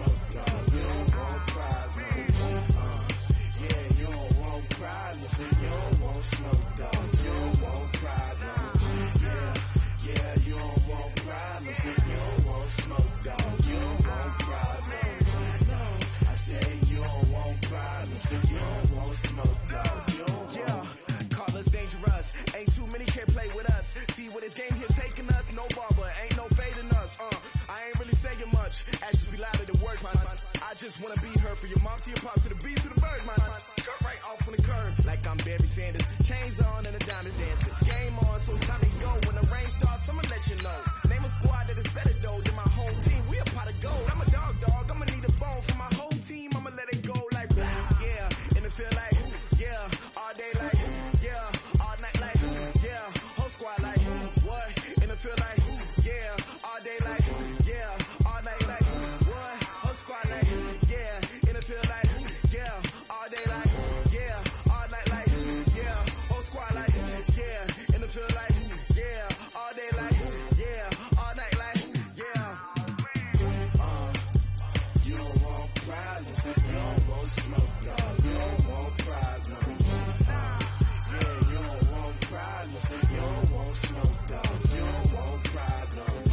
smoke, dog. You don't want problems. Yeah, you don't want problems. You don't want smoke, dog. You don't want problems. Yeah, you don't want problems. You don't want smoke, dog. You don't want problems. No, I say you don't want problems. You don't want smoke, dog. You don't want. Call us dangerous. Ain't too many can play with us. See where this game here taking us. No barber, ain't no fading us. I ain't really saying much. Actions be louder than words, man. I just wanna be heard from your mom to your pop to the beat to the bird, man. Cut right off on the curb like I'm Barry Sanders. Chains on and the diamonds dancing. Game on, so it's time to go. When the rain starts, I'ma let you know. Name a squad that is better though than my whole team. We a pot of gold. I'm a dog. I'ma need a bone for my whole team. I'ma let it go like yeah, and it feel like yeah, all day like yeah, all night like yeah, whole squad like what? And it feel like yeah, all day like yeah, all night like what? Whole squad like yeah, and it feel like yeah, all day like yeah, all night like yeah, whole squad like yeah, and it feel like yeah, all day like yeah, all night like yeah. You don't want problems, you don't want smoke, dog. You don't want problems. Yeah, you don't want problems, you don't want smoke, dog. You don't want problems.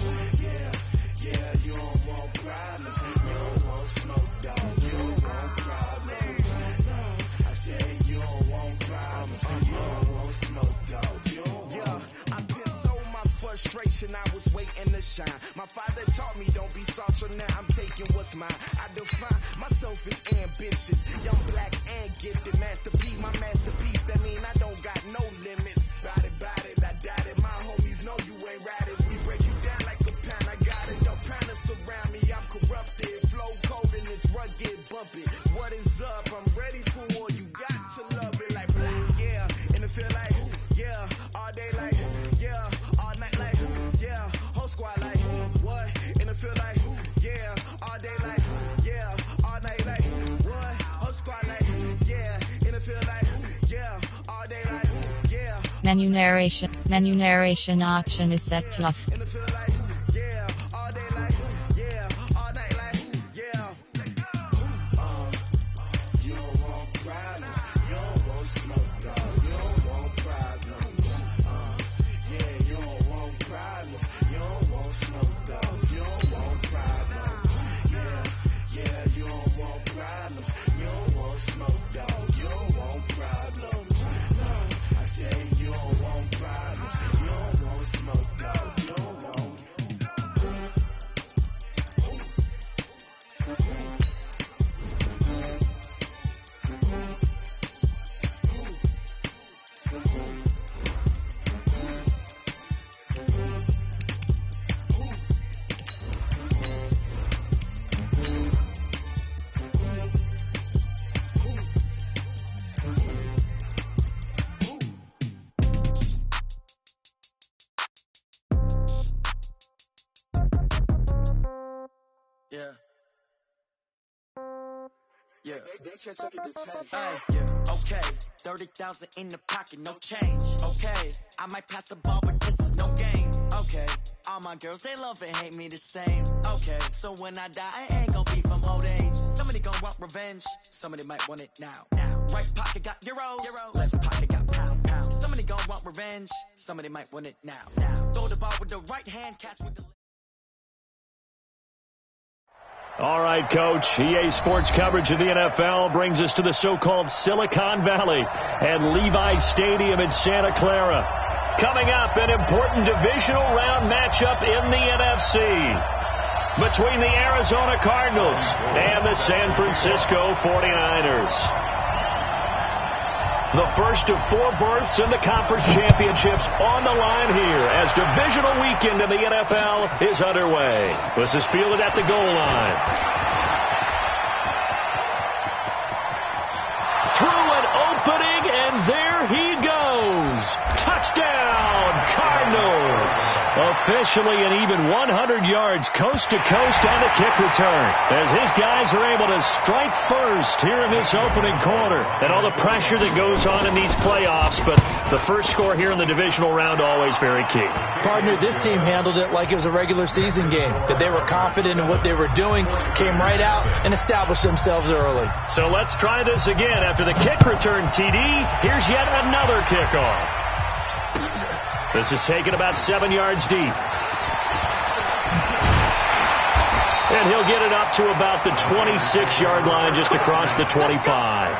Yeah, you don't want problems, you don't want smoke, dog. You don't want problems. No, I say you don't want problems, you don't want smoke, dog. You don't want. Yeah, I been so my frustration, I was waiting to shine. My father taught me don't be soft, so now I'm taking what's mine. I define myself as ambitious, young, black, and gifted. Masterpiece, my masterpiece. That mean I don't got no limits. Bout it, I doubt it. My homies know you ain't ratted. We break you down like a pound. I got it. Don't pound to surround me. I'm corrupted. Flow cold and it's rugged, bumpy. What is up? I'm ready for war. You got to love it like yeah, and it feel like yeah, all day like yeah, all night like yeah, whole squad like what? And it feel like yeah, all day like yeah, all night like what? Whole squad like yeah, and it feel like yeah, all day like yeah. Menu narration option is set to off. And it feel like yeah, all day like yeah, all night like yeah. You don't want problems, you don't want smoke, dog. You don't want problems. Yeah, you don't want problems, you don't want smoke, dog. You don't want problems. Yeah, you don't want problems, you don't want smoke, dog. You don't want problems. No, I say you don't want problems, you don't want smoke, dog. You don't want. Yeah. Okay, 30,000 in the pocket, no change. Okay, I might pass the ball, but this is no game. Okay, all my girls, they love and hate me the same. Okay, so when I die, I ain't gon' be from old age. Somebody gon' want revenge, somebody might want it now. Right pocket got euros, left pocket got pound. Somebody gon' want revenge, somebody might want it now. Throw the ball with the right hand, catch with the... All right, Coach. EA Sports coverage of the NFL brings us to the so-called Silicon Valley and Levi Stadium in Santa Clara. Coming up, an important divisional round matchup in the NFC between the Arizona Cardinals and the San Francisco 49ers. The first of 4 berths in the conference championships on the line here as divisional weekend in the NFL is underway. This is fielded at the goal line. Through an opening, and there he goes. Touchdown, Cardinals. Officially an even 100 yards yards, coast to coast on the kick return, as his guys are able to strike first here in this opening quarter. And all the pressure that goes on in these playoffs, but the first score here in the divisional round always very key. Partner, this team handled it like it was a regular season game, that they were confident in what they were doing, came right out and established themselves early. So let's try this again. After the kick return, TD, here's yet another kickoff. This is taken about 7 yards deep. And he'll get it up to about the 26-yard line, just across the 25.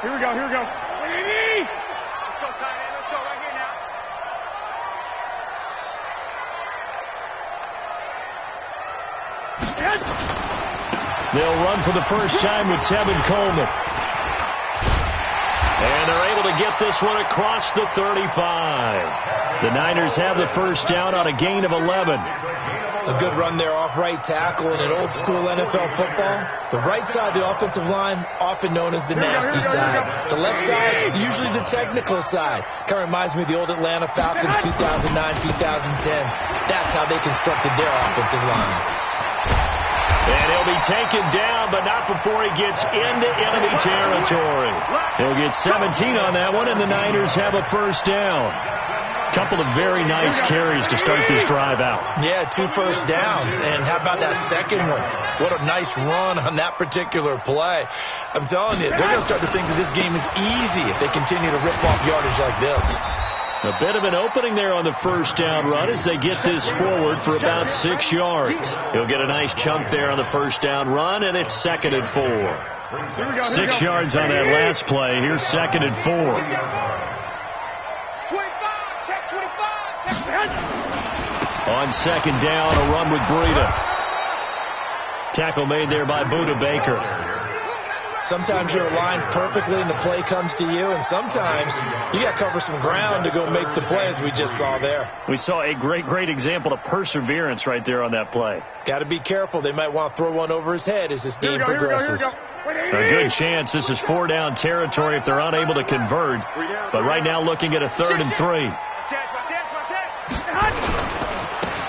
Here we go. Let's go, tight end. Let's go right here now. Yes. They'll run for the first time with Tevin Coleman. And they're able to get this one across the 35. The Niners have the first down on a gain of 11. A good run there off right tackle in an old school NFL football. The right side of the offensive line, often known as the nasty side. The left side, usually the technical side. Kind of reminds me of the old Atlanta Falcons 2009, 2010. That's how they constructed their offensive line. And he'll be taken down, but not before he gets into enemy territory. He'll get 17 on that one, and the Niners have a first down. Couple of very nice carries to start this drive out. Yeah, 2 first downs. And how about that second one? What a nice run on that particular play. I'm telling you, they're going to start to think that this game is easy if they continue to rip off yardage like this. A bit of an opening there on the first down run as they get this forward for about 6 yards. He'll get a nice chunk there on the first down run, and it's 2nd and 4. 6 yards on that last play. Here's 2nd and 4. On second down, a run with Breida. Tackle made there by Budda Baker. Sometimes you're aligned perfectly and the play comes to you, and sometimes you got to cover some ground to go make the play, as we just saw there. We saw a great example of perseverance right there on that play. Got to be careful. They might want to throw one over his head as this game progresses. A good chance this is 4-down territory if they're unable to convert. But right now looking at a 3rd and 3.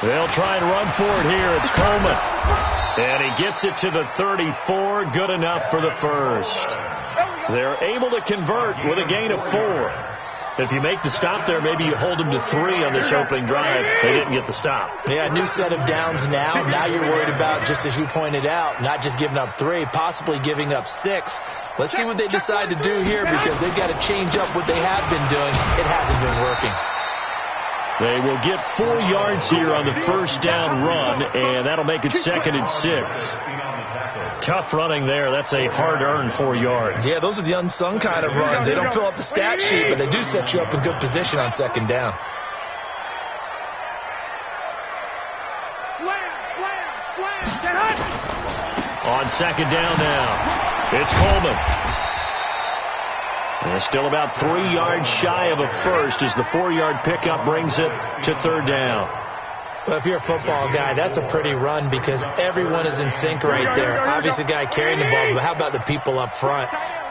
They'll try and run for it here. It's Coleman. And he gets it to the 34. Good enough for the first. They're able to convert with a gain of 4. If you make the stop there, maybe you hold them to 3 on this opening drive. They didn't get the stop. Yeah, new set of downs now. Now you're worried about, just as you pointed out, not just giving up 3, possibly giving up 6. Let's see what they decide to do here, because they've got to change up what they have been doing. It hasn't been working. They will get 4 yards here on the first down run, and that'll make it 2nd and 6. Tough running there. That's a hard-earned 4 yards. Yeah, those are the unsung kind of runs. They don't fill up the stat sheet, but they do set you up in good position on second down. Slam. On second down now, it's Coleman. And still about 3 yards shy of a first as the 4-yard pickup brings it to 3rd down. Well, if you're a football guy, that's a pretty run because everyone is in sync right there. Obviously, the guy carrying the ball, but how about the people up front?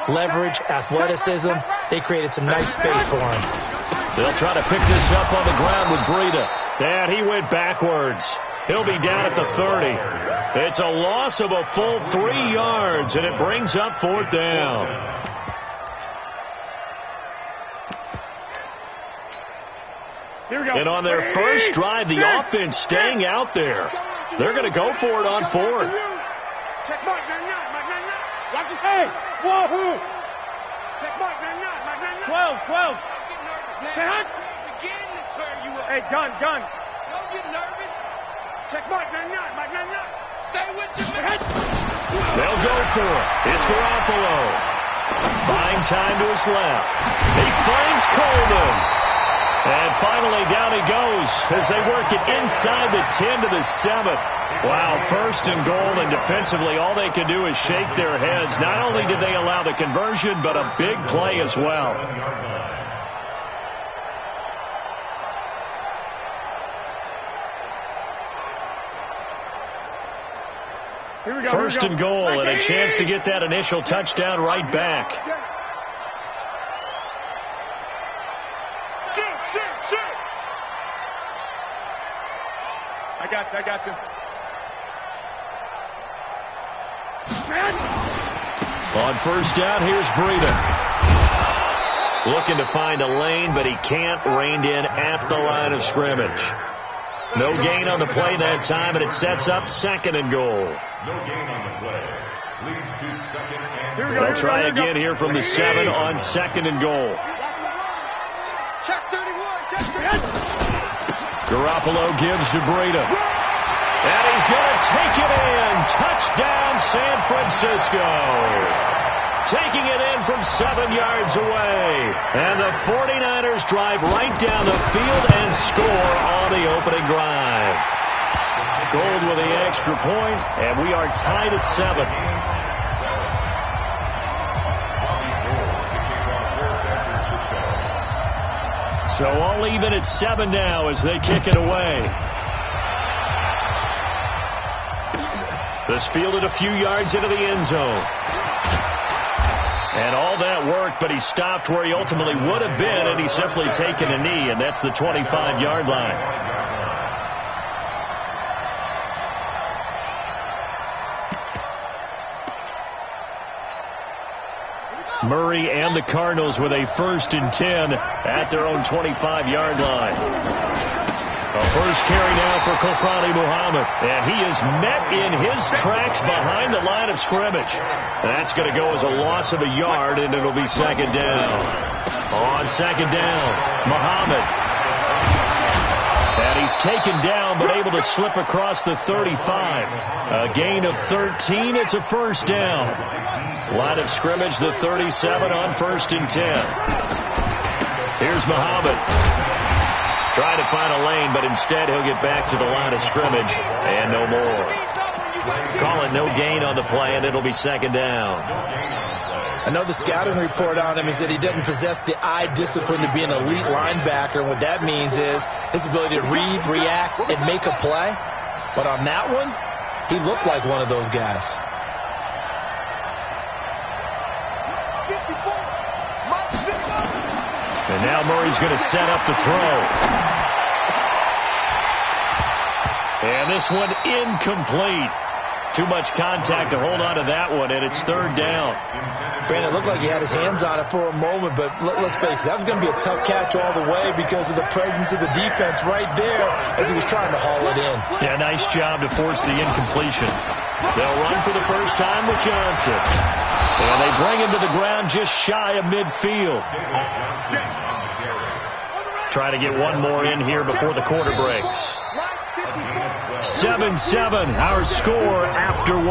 Leverage, athleticism, they created some nice space for him. They'll try to pick this up on the ground with Breida. And he went backwards. He'll be down at the 30. It's a loss of a full 3 yards, and it brings up 4th down. And on their first drive, the offense staying out there. They're going to go for it on 4th. Check mark, 99. Watch his head. Whoa. Check mark, 99. 12. Don't get nervous now. Begin to turn you up. Hey, gun. Don't get nervous. Check mark, 99. Stay with your head. They'll go for it. It's Garoppolo. Buying time to his left. He finds Coleman. And finally down he goes as they work it inside the 10 to the 7. Wow, 1st and goal, and defensively all they can do is shake their heads. Not only did they allow the conversion, but a big play as well. First and goal, and a chance to get that initial touchdown right back. I got you. On first down, here's Breida. Looking to find a lane, but he can't. Reined in at the line of scrimmage. No gain on the play that time, and it sets up second and goal. No gain on the play. Leads to second and goal. They'll try again here from the 7 on second and goal. Check 31. Garoppolo gives to Breida. And he's going to take it in. Touchdown, San Francisco. Taking it in from 7 yards away. And the 49ers drive right down the field and score on the opening drive. Gold with the extra point, and we are tied at 7. So all even at 7 now as they kick it away. This fielded a few yards into the end zone. And all that worked, but he stopped where he ultimately would have been, and he's simply taken a knee, and that's the 25-yard line. Murray and the Cardinals with a 1st and 10 at their own 25-yard line. A first carry now for Kofrani Muhammad, and he is met in his tracks behind the line of scrimmage. That's going to go as a loss of a yard, and it'll be second down. On second down, Muhammad. And he's taken down, but able to slip across the 35. A gain of 13. It's a first down. Line of scrimmage, the 37 on 1st and 10. Here's Muhammad. Trying to find a lane, but instead he'll get back to the line of scrimmage, and no more. Call it no gain on the play, and it'll be second down. I know the scouting report on him is that he doesn't possess the eye discipline to be an elite linebacker, and what that means is his ability to read, react, and make a play. But on that one, he looked like one of those guys. And now Murray's going to set up to throw. And this one incomplete. Too much contact to hold on to that one, and it's third down. Brandon, it looked like he had his hands on it for a moment, but let's face it, that was going to be a tough catch all the way because of the presence of the defense right there as he was trying to haul it in. Yeah, nice job to force the incompletion. They'll run for the first time with Johnson. And they bring him to the ground just shy of midfield. Try to get one more in here before the quarter breaks. 7-7, our score after 1.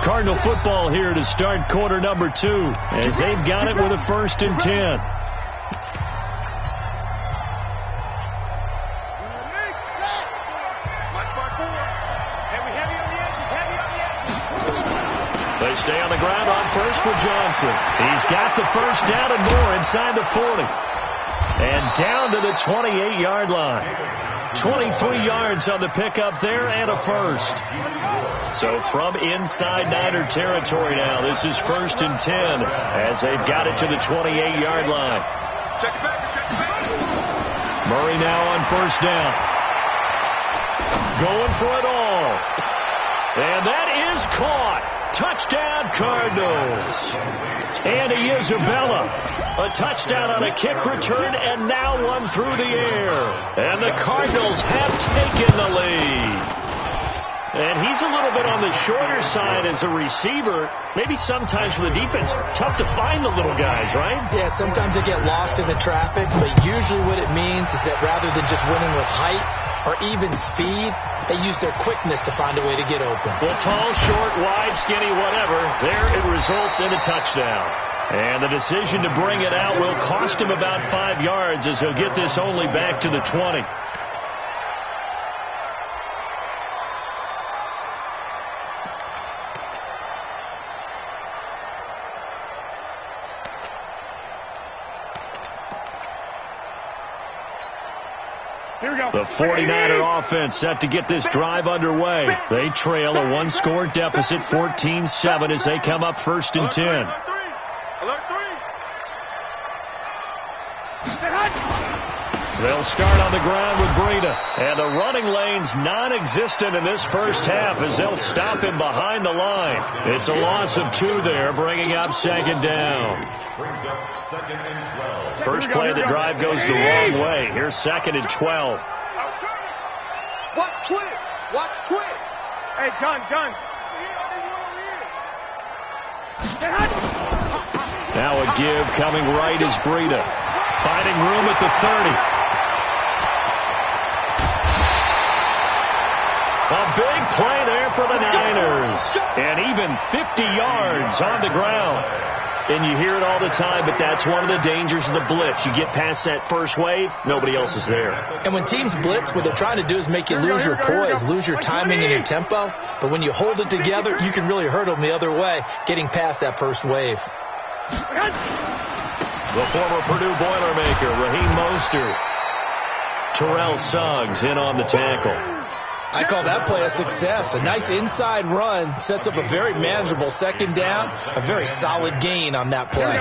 Cardinal football here to start quarter number 2 as they've got it with a 1st and 10. They stay on the ground on first for Johnson. He's got the first down and more inside the 40. And down to the 28-yard line. 23 yards on the pickup there and a first. So from inside Niner territory now, this is 1st and 10 as they've got it to the 28-yard line. Murray now on first down. Going for it all. And that is caught. Touchdown, Cardinals. Andy Isabella. A touchdown on a kick return, and now one through the air. And the Cardinals have taken the lead. And he's a little bit on the shorter side as a receiver. Maybe sometimes for the defense, tough to find the little guys, right? Yeah, sometimes they get lost in the traffic, but usually what it means is that rather than just winning with height or even speed, they use their quickness to find a way to get open. Well, tall, short, wide, skinny, whatever, there it results in a touchdown. And the decision to bring it out will cost him about 5 yards as he'll get this only back to the 20. Here we go. The 49er offense set to get this drive underway. They trail a one-score deficit, 14-7, as they come up 1st and 10. Alert 3. They'll start on the ground with Breida. And the running lane's non-existent in this first half as they'll stop him behind the line. It's a loss of 2 there, bringing up 2nd down. Brings up 2nd and 12. First play of the drive goes the wrong way. Here's 2nd and 12. Watch twins. Watch twins. Hey, gun. Now a give coming right is Breida. Finding room at the 30. A big play there for the Niners. And even 50 yards on the ground. And you hear it all the time, but that's one of the dangers of the blitz. You get past that first wave, nobody else is there. And when teams blitz, what they're trying to do is make you lose your poise, lose your timing and your tempo. But when you hold it together, you can really hurt them the other way, getting past that first wave. The former Purdue Boilermaker, Raheem Mostert. Terrell Suggs in on the tackle. I call that play a success. A nice inside run sets up a very manageable 2nd down, a very solid gain on that play.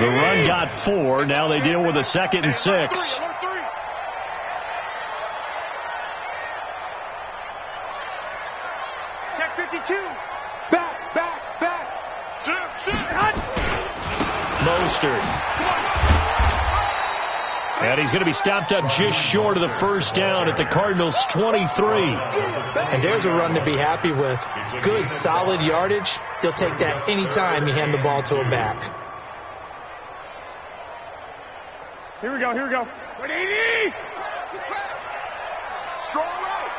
The run got 4. Now they deal with a 2nd and 6. Check 52. Back. Mostert. And he's going to be stopped up just short of the first down at the Cardinals' 23. And there's a run to be happy with. Good, solid yardage. They'll take that any time you hand the ball to a back. Here we go. 180. Strong right.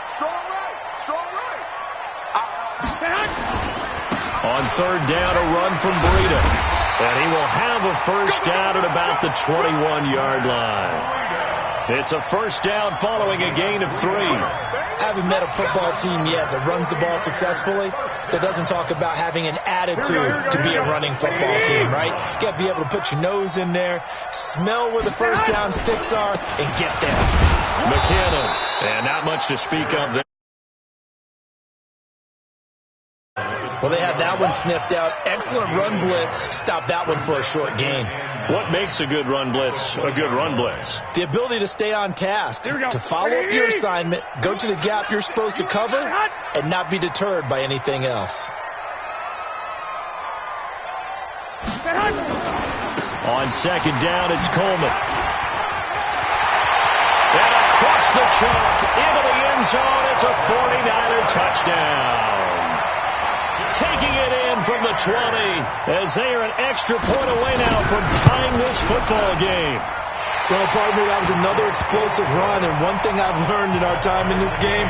On 3rd down, a run from Breida. And he will have a first down at about the 21-yard line. It's a first down following a gain of 3. I haven't met a football team yet that runs the ball successfully that doesn't talk about having an attitude to be a running football team, right? You got to be able to put your nose in there, smell where the first down sticks are, and get there. McKinnon. And not much to speak of there. Well, they had that one sniffed out. Excellent run blitz. Stop that one for a short gain. What makes a good run blitz a good run blitz? The ability to stay on task, to follow up your assignment, go to the gap you're supposed to cover, and not be deterred by anything else. On 2nd down, it's Coleman. And across the chalk into the end zone, it's a 49er touchdown. Taking it in from the 20 as they are an extra point away now from tying this football game. Well, partner, that was another explosive run, and one thing I've learned in our time in this game,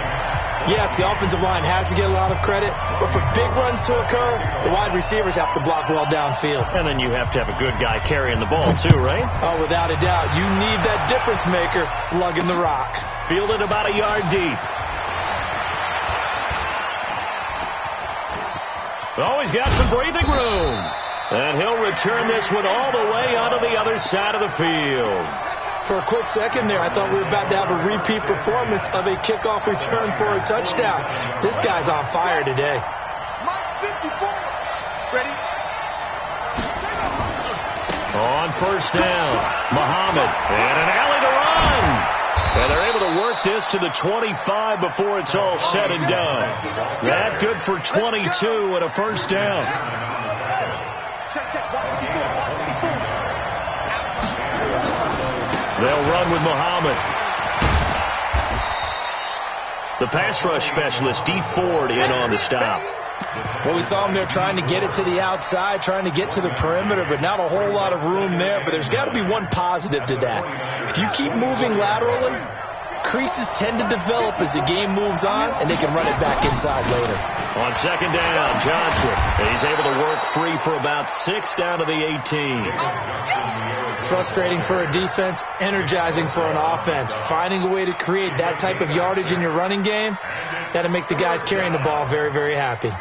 yes, the offensive line has to get a lot of credit, but for big runs to occur, the wide receivers have to block well downfield. And then you have to have a good guy carrying the ball too, right? Oh, without a doubt. You need that difference maker lugging the rock. Fielded about a yard deep. Oh, he's got some breathing room. And he'll return this one all the way onto the other side of the field. For a quick second there, I thought we were about to have a repeat performance of a kickoff return for a touchdown. This guy's on fire today. Ready? On 1st down, Muhammad. And an alley to run. And they're able to work this to the 25 before it's all said and done. That good for 22 and a first down. They'll run with Muhammad. The pass rush specialist, Dee Ford, in on the stop. Well, we saw him there trying to get it to the outside, trying to get to the perimeter, but not a whole lot of room there. But there's got to be one positive to that. If you keep moving laterally, creases tend to develop as the game moves on, and they can run it back inside later. On 2nd down, Johnson. He's able to work free for about 6 down to the 18. Frustrating for a defense, energizing for an offense. Finding a way to create that type of yardage in your running game, that'll make the guys carrying the ball very, very happy.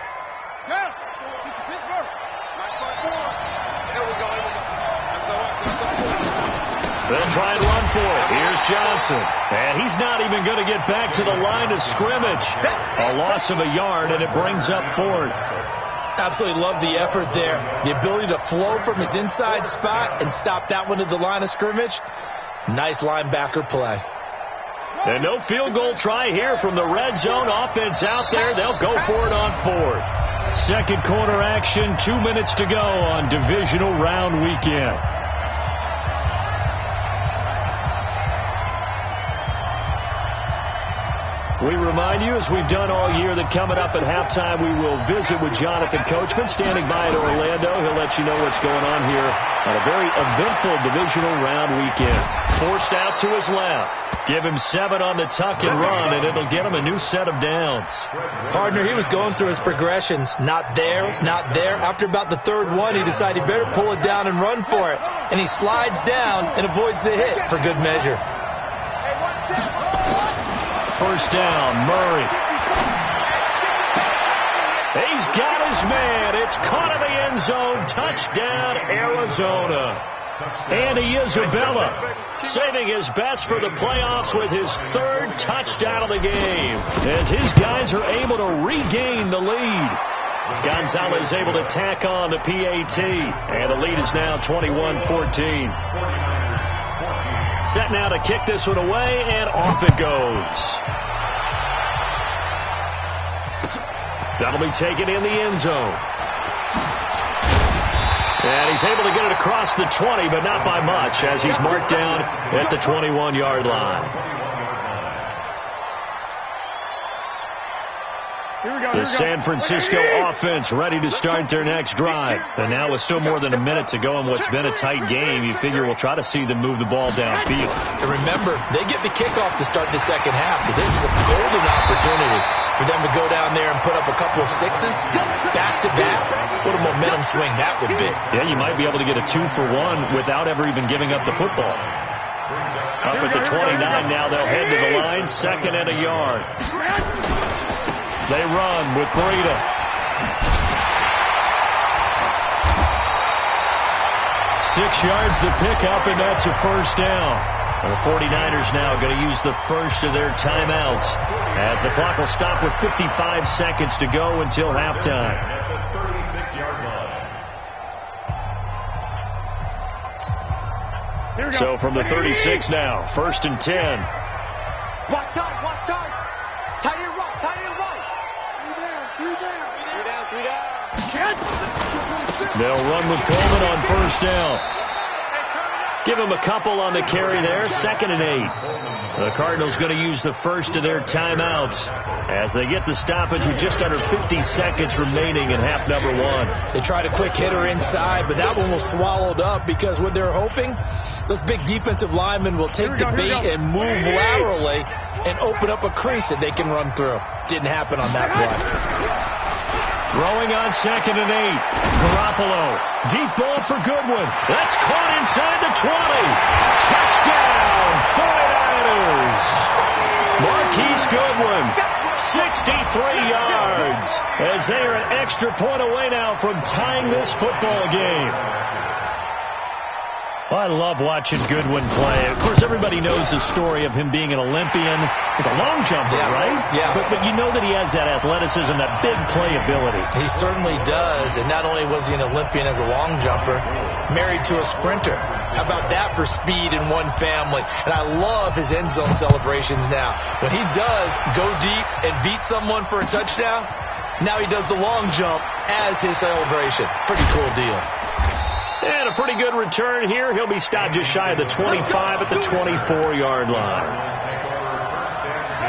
They'll try and run for it. Here's Johnson. And he's not even going to get back to the line of scrimmage. A loss of a yard, and it brings up fourth. Absolutely love the effort there. The ability to flow from his inside spot and stop that one at the line of scrimmage. Nice linebacker play. And no field goal try here from the red zone. Offense out there. They'll go for it on fourth. Second quarter action, 2 minutes to go on divisional round weekend. We remind you, as we've done all year, that coming up at halftime, we will visit with Jonathan Coachman, standing by in Orlando. He'll let you know what's going on here on a very eventful divisional round weekend. Forced out to his left. Give him 7 on the tuck and run, and it'll get him a new set of downs. Partner, he was going through his progressions. Not there, not there. After about the third one, he decided he better pull it down and run for it. And he slides down and avoids the hit for good measure. First down, Murray. He's got his man. It's caught in the end zone. Touchdown, Arizona. Andy Isabella saving his best for the playoffs with his third touchdown of the game, as his guys are able to regain the lead. Gonzalez able to tack on the PAT, and the lead is now 21-14. Set now to kick this one away, and off it goes. That'll be taken in the end zone. And he's able to get it across the 20, but not by much, as he's marked down at the 21-yard line. The San Francisco offense ready to start their next drive. And now with still more than a minute to go in what's been a tight game, you figure we'll try to see them move the ball downfield. And remember, they get the kickoff to start the second half, so this is a golden opportunity for them to go down there and put up a couple of sixes back-to-back. What a momentum swing that would be. Yeah, you might be able to get a 2-for-1 without ever even giving up the football. Up at the 29 now, they'll head to the line, 2nd and a yard. They run with Breida. Six yards the pickup, and that's a first down. And the 49ers now going to use the first of their timeouts, as the clock will stop with 55 seconds to go until halftime. So from the 36 now, 1st and 10. Watch time, watch time. Tight end right, tight end right. Three down. They'll run with Coleman on first down. Give him a couple on the carry there, 2nd and 8. The Cardinals going to use the first of their timeouts as they get the stoppage with just under 50 seconds remaining in half number 1. They tried a quick hitter inside, but that one was swallowed up because what they're hoping, those big defensive linemen will take the bait and move laterally and open up a crease that they can run through. Didn't happen on that play. Throwing on 2nd and 8. Garoppolo. Deep ball for Goodwin. That's caught inside the 20. Touchdown, 49ers. Marquise Goodwin, 63 yards, as they are an extra point away now from tying this football game. I love watching Goodwin play. Of course, everybody knows the story of him being an Olympian. He's a long jumper, yes, right? Yes. But you know that he has that athleticism, that big playability. He certainly does. And not only was he an Olympian as a long jumper, married to a sprinter. How about that for speed in one family? And I love his end zone celebrations now. When he does go deep and beat someone for a touchdown, now he does the long jump as his celebration. Pretty cool deal. And a pretty good return here. He'll be stopped just shy of the 25 at the 24-yard line.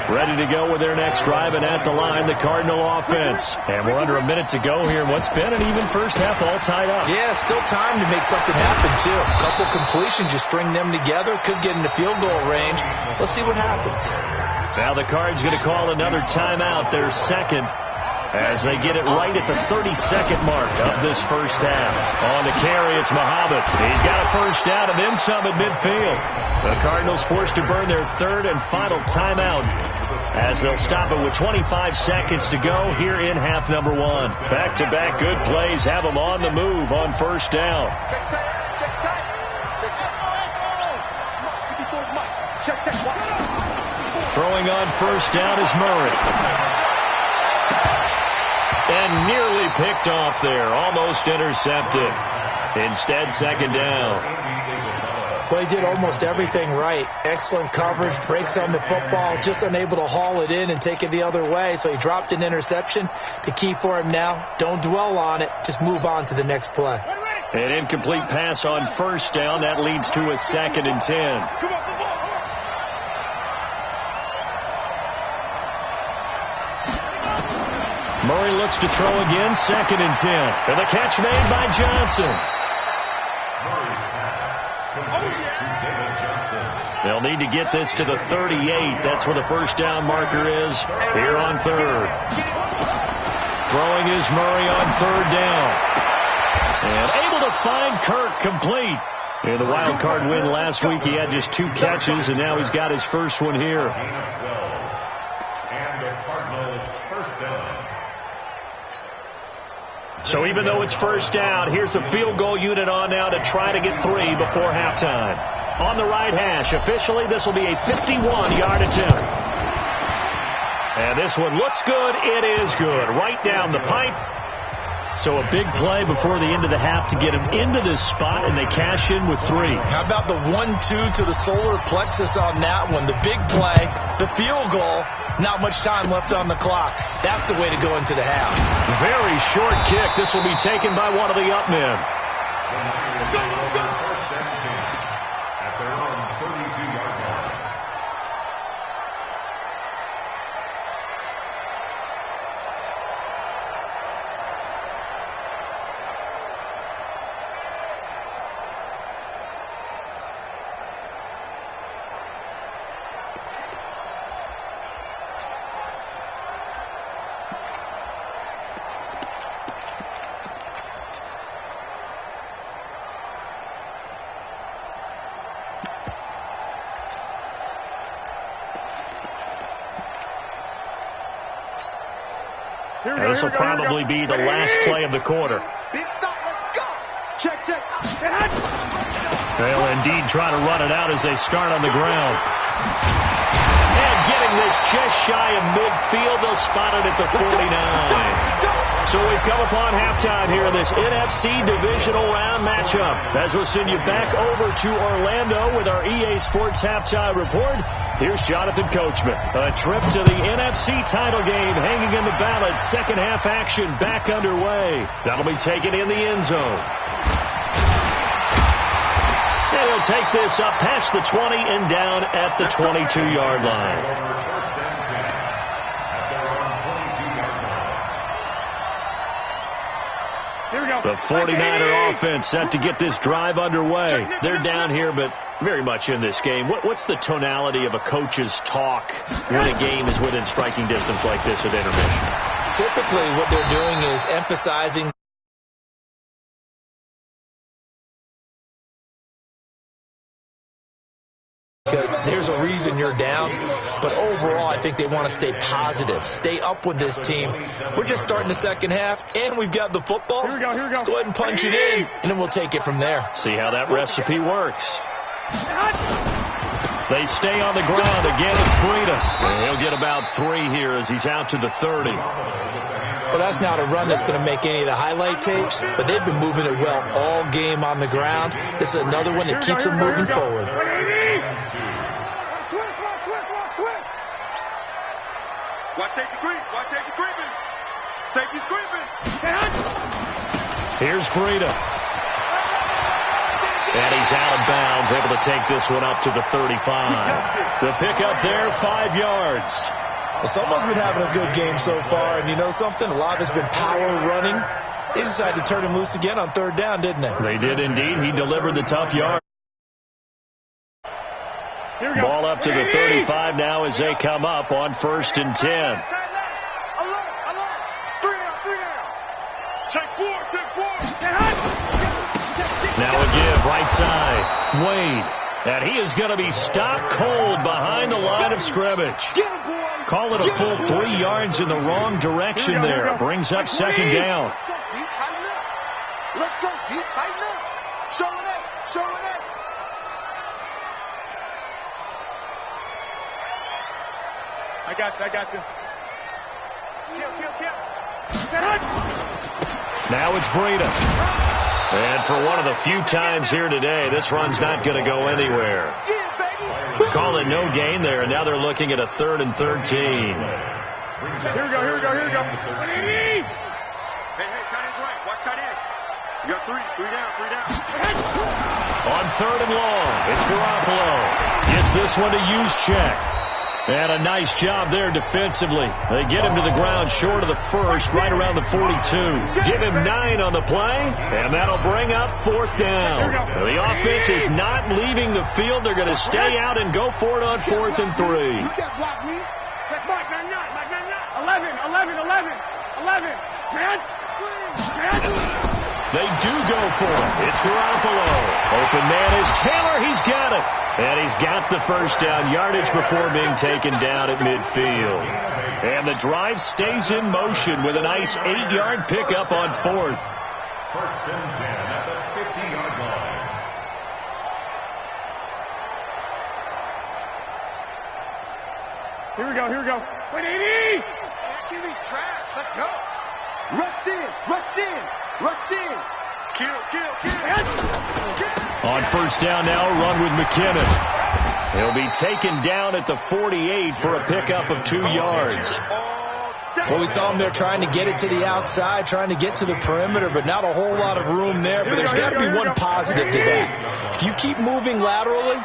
Ready to go with their next drive, and at the line, the Cardinal offense. And we're under a minute to go here in what's been an even first half, all tied up. Yeah, still time to make something happen, too. A couple completions, you string them together, could get into field goal range. Let's see what happens. Now the Cards going to call another timeout, their second, as they get it right at the 32nd mark of this first half. On the carry, it's Muhammad. He's got a first down and then some at midfield. The Cardinals forced to burn their third and final timeout, as they'll stop it with 25 seconds to go here in half number 1. Back-to-back good plays have them on the move on first down. Throwing on first down is Murray. And nearly picked off there. Almost intercepted. Instead, second down. Well, he did almost everything right. Excellent coverage, breaks on the football, just unable to haul it in and take it the other way. So he dropped an interception. The key for him now, don't dwell on it. Just move on to the next play. An incomplete pass on first down. That leads to a 2nd and 10. Murray looks to throw again, 2nd and 10. And the catch made by Johnson. They'll need to get this to the 38. That's where the first down marker is here on 3rd. Throwing is Murray on 3rd down. And able to find Kirk complete. In the wild card win last week, he had just 2 catches, and now he's got his first one here. And the Cardinals first down. So even though it's first down, here's the field goal unit on now to try to get 3 before halftime. On the right hash, officially this will be a 51-yard attempt. And this one looks good. It is good. Right down the pipe. So a big play before the end of the half to get him into this spot, and they cash in with 3. How about the 1-2 to the solar plexus on that one? The big play, the field goal, not much time left on the clock. That's the way to go into the half. Very short kick. This will be taken by one of the up men. First and 10 at their own 32-yard line. This will probably be the last play of the quarter. Big stop, let's go. Check. They'll indeed try to run it out as they start on the ground. And getting this just shy of midfield, they'll spot it at the 49. So we've come upon halftime here in this NFC Divisional Round matchup. As we'll send you back over to Orlando with our EA Sports Halftime Report. Here's Jonathan Coachman. A trip to the NFC title game hanging in the balance. Second half action back underway. That'll be taken in the end zone. And he'll take this up past the 20 and down at the 22-yard line. First and 10 at their own 22-yard line. Here we go. The 49er offense set to get this drive underway. They're down here, but very much in this game. What's the tonality of a coach's talk when a game is within striking distance like this at intermission? Typically, what they're doing is emphasizing because there's a reason you're down. But overall, I think they want to stay positive, stay up with this team. We're just starting the second half, and we've got the football. Here we go. Let's go ahead and punch it in, and then we'll take it from there. See how that recipe works. They stay on the ground. Again, it's Breida. And he'll get about 3 here as he's out to the 30. Well, that's not a run that's going to make any of the highlight tapes, but they've been moving it well all game on the ground. This is another one that keeps them moving forward. Watch safety creep. Watch safety creeping. Safety's creeping. Here's Breida. And he's out of bounds, able to take this one up to the 35. The pickup there, 5 yards. Well, someone's been having a good game so far, and you know something? A lot has been power running. They decided to turn him loose again on 3rd down, didn't they? They did indeed. He delivered the tough yard. Ball up to the 35 now as they come up on 1st and 10. Alert. 3 down. Check 4. Now a give, right side. Wade. And he is going to be stopped cold behind the line of scrimmage. Call it a full 3 yards in the wrong direction there. Brings up 2nd down. Let's go, D. Tighten up. Show it up. I got you. Kill. Now it's Breida. And for one of the few times here today, this run's not going to go anywhere. Call it no gain there, and now they're looking at a 3rd and 13. Here we go. Hey, tight end's right. Watch tight end. You got three down. On 3rd and long, it's Garoppolo. Gets this one to Juszczyk. And a nice job there defensively. They get him to the ground short of the first, right around the 42. Give him 9 on the play, and that'll bring up 4th down. The offense is not leaving the field. They're going to stay out and go for it on 4th and 3. You can't block me. Check Mike, man, 11. Man. They do go for it. It's Garoppolo. Open man is Taylor. He's got it. And he's got the first down yardage before being taken down at midfield. And the drive stays in motion with a nice 8-yard pickup on 4th. 1st and 10 at the 50-yard line. Here we go. Wait, 80! Give these tracks. Let's go. Rush in. Kill. On 1st down now, run with McKinnon. He'll be taken down at the 48 for a pickup of 2 yards. Well, we saw him there trying to get it to the outside, trying to get to the perimeter, but not a whole lot of room there. But there's got to be one positive to that. If you keep moving laterally,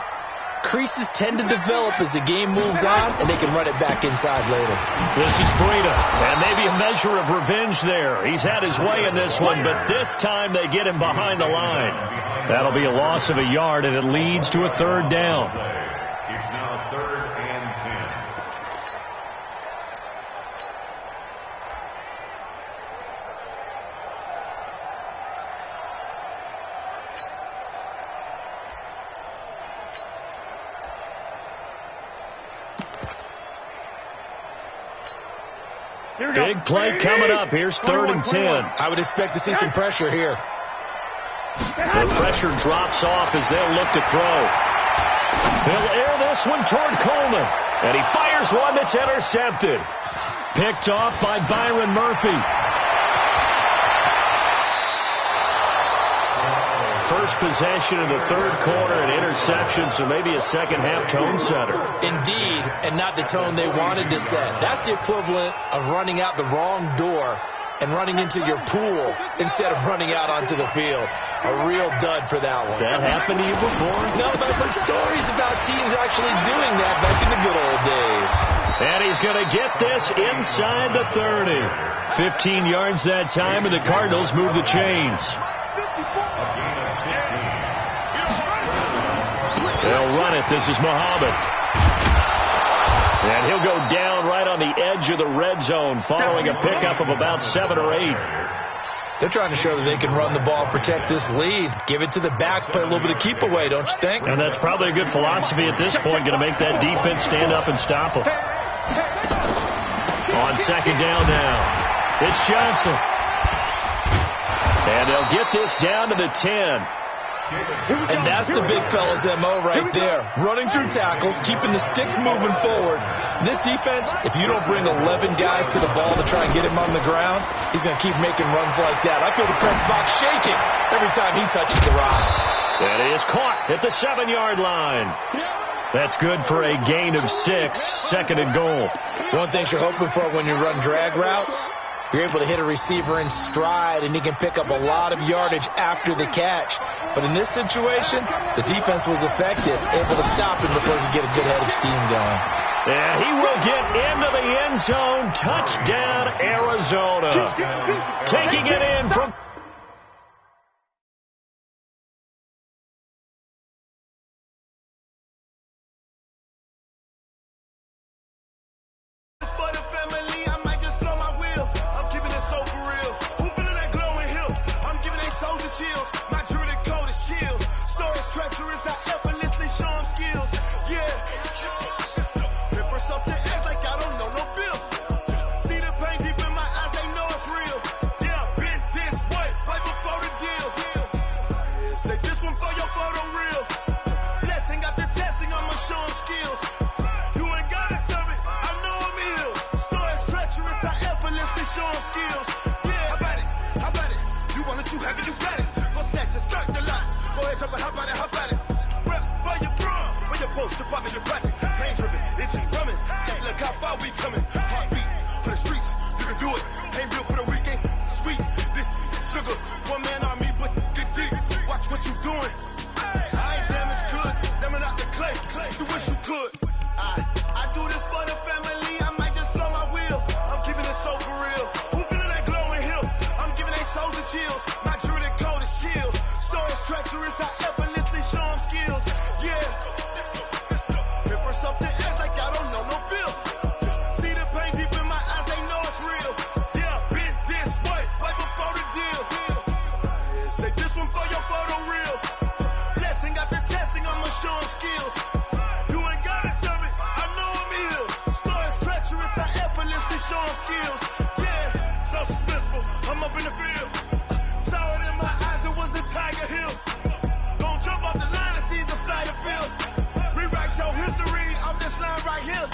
creases tend to develop as the game moves on, and they can run it back inside later. This is Breida, and maybe a measure of revenge there. He's had his way in this one, but this time they get him behind the line. That'll be a loss of a yard, and it leads to a 3rd down. It's now 3rd and 10. Big play coming up. Here's 3rd and 10. I would expect to see some pressure here. The pressure drops off as they'll look to throw. They'll air this one toward Coleman. And he fires one that's intercepted. Picked off by Byron Murphy. First possession in the 3rd quarter, an interception, so maybe a second-half tone setter. Indeed, and not the tone they wanted to set. That's the equivalent of running out the wrong door and running into your pool instead of running out onto the field. A real dud for that one. Has that happened to you before? No, but I've heard stories about teams actually doing that back in the good old days. And he's going to get this inside the 30. 15 yards that time, and the Cardinals move the chains. They'll run it. This is Muhammad. And he'll go down right on the edge of the red zone following a pickup of about 7 or 8. They're trying to show that they can run the ball, protect this lead. Give it to the backs, play a little bit of keep away, don't you think? And that's probably a good philosophy at this point, going to make that defense stand up and stop them. On 2nd down now, it's Johnson. And they'll get this down to the 10. And that's the big fella's MO right there. Running through tackles, keeping the sticks moving forward. This defense, if you don't bring 11 guys to the ball to try and get him on the ground, he's going to keep making runs like that. I feel the press box shaking every time he touches the rock. That is caught at the 7-yard line. That's good for a gain of 6, 2nd and goal. One thing you're hoping for when you run drag routes, you're able to hit a receiver in stride, and he can pick up a lot of yardage after the catch. But in this situation, the defense was effective, able to stop him before he could get a good head of steam going. And he will get into the end zone. Touchdown, Arizona. Taking it in from... skills. You ain't gotta tell me, I know I'm ill. Stories treacherous, I effortlessly show them skills. Yeah, so suspenseful, I'm up in the field. Saw it in my eyes, it was the Tiger Hill. Don't jump off the line and see the fly the field. Rewrite your history on this line right here.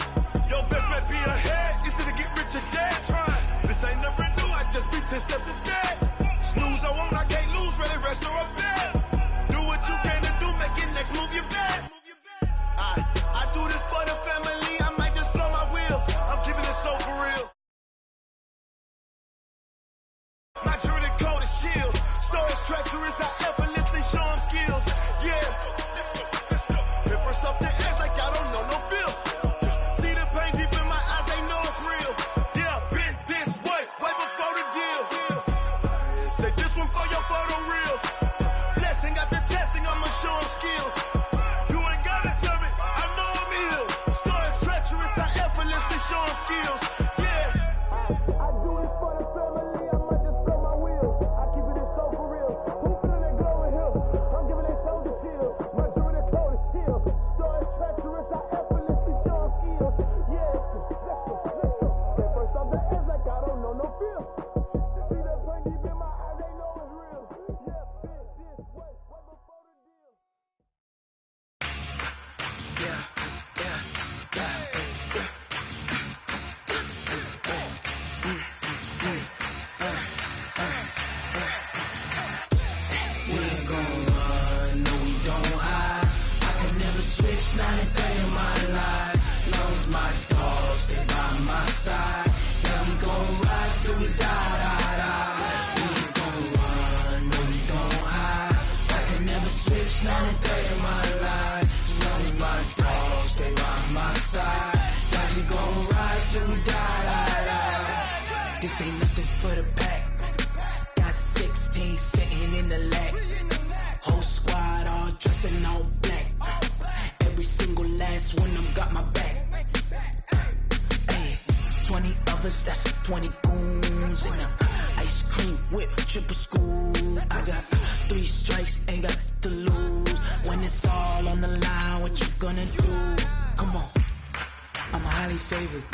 Your best bet be ahead, easy to get rich or dead. Trying, this ain't never new, I just be 10 steps instead. Snooze, I won't, I can't lose, ready, rest or up there. Do what you can to do, make it next move your best. I do this for the family, I might just blow my wheel. I'm keeping it so for real. My jewelry coat is shield. Stories treacherous, I effortlessly show them skills. Yeah, let's go. Hit first off the edge like I don't know no feel. See the pain deep in my eyes, they know it's real. Yeah, been this way before the deal. Say this one for your photo reel. Blessing after testing, I'ma show them skills. You ain't gotta tell me, I know I'm ill. Stories treacherous, I effortlessly show them skills. Yeah, I do this for the family, I might just blow my wheel. I keep it so for real. Who feeling it glowing here? I'm giving it soldier shield. My jewelry coat is shield. Stories treacherous, I effortlessly show them skills. Yeah, let's go. Say first off the edge like I don't know no feel. See that pain deep in my eyes, they know it's real. Yeah, been this way before the deal. We ain't gon' run, no we don't hide. I can never switch, not a day in my life. Long as my dogs stay by my side. Yeah, we gon' ride till we die. We ain't gon' run, no we don't hide. I can never switch, not a day in my life. Long as my dogs stay by my side. Yeah, we gon' ride till we die. This ain't nothing for the back. Got 16 sitting in the lap. Whole squad all dressing all black. Every single last one of them got my back. Hey, 20 of us, that's 20 goons. And a ice cream whip, triple school. I got 3 strikes, ain't got to lose. When it's all on the line, what you gonna do? Come on, I'm highly favored.